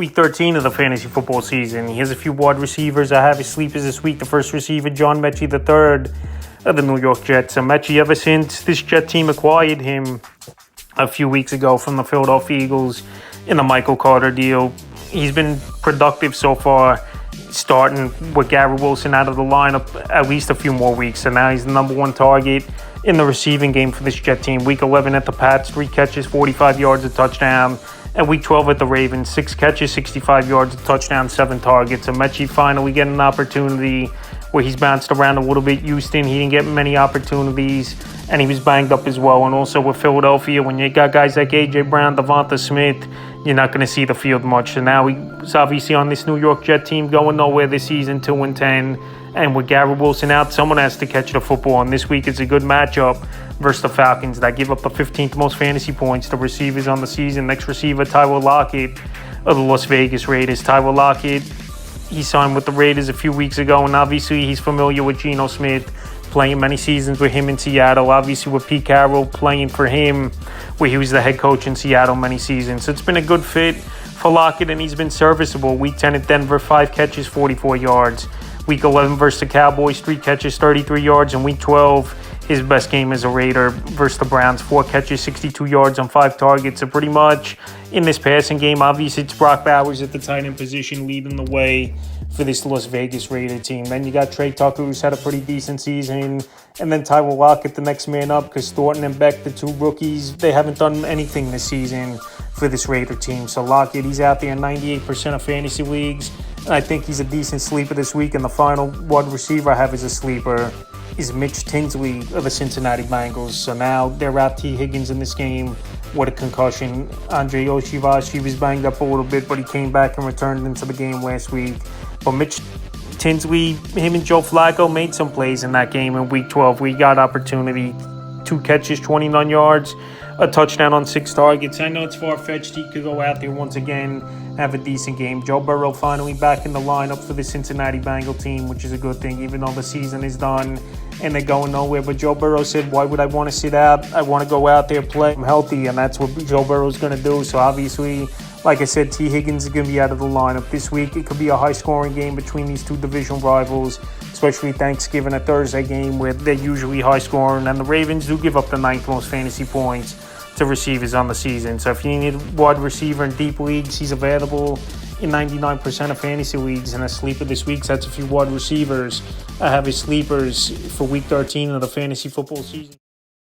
Week 13 of the fantasy football season. Here's a few wide receivers I have as sleepers this week. The first receiver, John Metchie III of the New York Jets. And Metchie, ever since this Jet team acquired him a few weeks ago from the Philadelphia Eagles in the Michael Carter deal, he's been productive so far, starting with Garrett Wilson out of the lineup at least a few more weeks. So now he's the number one target in the receiving game for this Jet team. Week 11 at the Pats, 3 catches, 45 yards, a touchdown. And week 12 at the Ravens, 6 catches, 65 yards, a touchdown, 7 targets. And Metchie finally getting an opportunity where he's bounced around a little bit. Houston, he didn't get many opportunities, and he was banged up as well. And also with Philadelphia, when you got guys like A.J. Brown, Devonta Smith, you're not going to see the field much. So now he's obviously on this New York Jet team going nowhere this season, 2-10. And with Garrett Wilson out, someone has to catch the football. And this week it's a good matchup versus the Falcons that give up the 15th most fantasy points to receivers on the season. Next receiver, Tyler Lockett of the Las Vegas Raiders. Tyler Lockett, he signed with the Raiders a few weeks ago, and obviously he's familiar with Geno Smith, playing many seasons with him in Seattle. Obviously with Pete Carroll playing for him, where he was the head coach in Seattle many seasons. So it's been a good fit for Lockett, and he's been serviceable. Week 10 at Denver, 5 catches, 44 yards. Week 11 versus the Cowboys, 3 catches, 33 yards. And week 12, his best game as a Raider versus the Browns, 4 catches, 62 yards on 5 targets. So pretty much in this passing game, obviously it's Brock Bowers at the tight end position leading the way for this Las Vegas Raider team. Then you got Trey Tucker, who's had a pretty decent season. And then Tyler Lockett, the next man up, because Thornton and Beck, the 2 rookies, they haven't done anything this season for this Raider team. So Lockett, he's out there in 98% of fantasy leagues. And I think he's a decent sleeper this week. And the final wide receiver I have as a sleeper is Mitch Tinsley of the Cincinnati Bengals. So now they're out T. Higgins in this game with a concussion. Andre Oshivashi was banged up a little bit, but he came back and returned into the game last week. But Mitch Tinsley, him and Joe Flacco made some plays in that game in week 12. We got opportunity, 2 catches, 29 yards, a touchdown on 6 targets. I know it's far-fetched. He could go out there once again, have a decent game. Joe Burrow finally back in the lineup for the Cincinnati Bengal team, which is a good thing, even though the season is done and they're going nowhere. But Joe Burrow said, why would I want to sit out? I want to go out there, play. I'm healthy, and that's what Joe Burrow's going to do. So obviously, like I said, T. Higgins is going to be out of the lineup this week. It could be a high-scoring game between these 2 division rivals, especially Thanksgiving, a Thursday game where they're usually high-scoring. And the Ravens do give up the 9th most fantasy points to receivers on the season. So if you need a wide receiver in deep leagues, he's available in 99% of fantasy leagues. And a sleeper this week, so that's a few wide receivers. I have his sleepers for week 13 of the fantasy football season.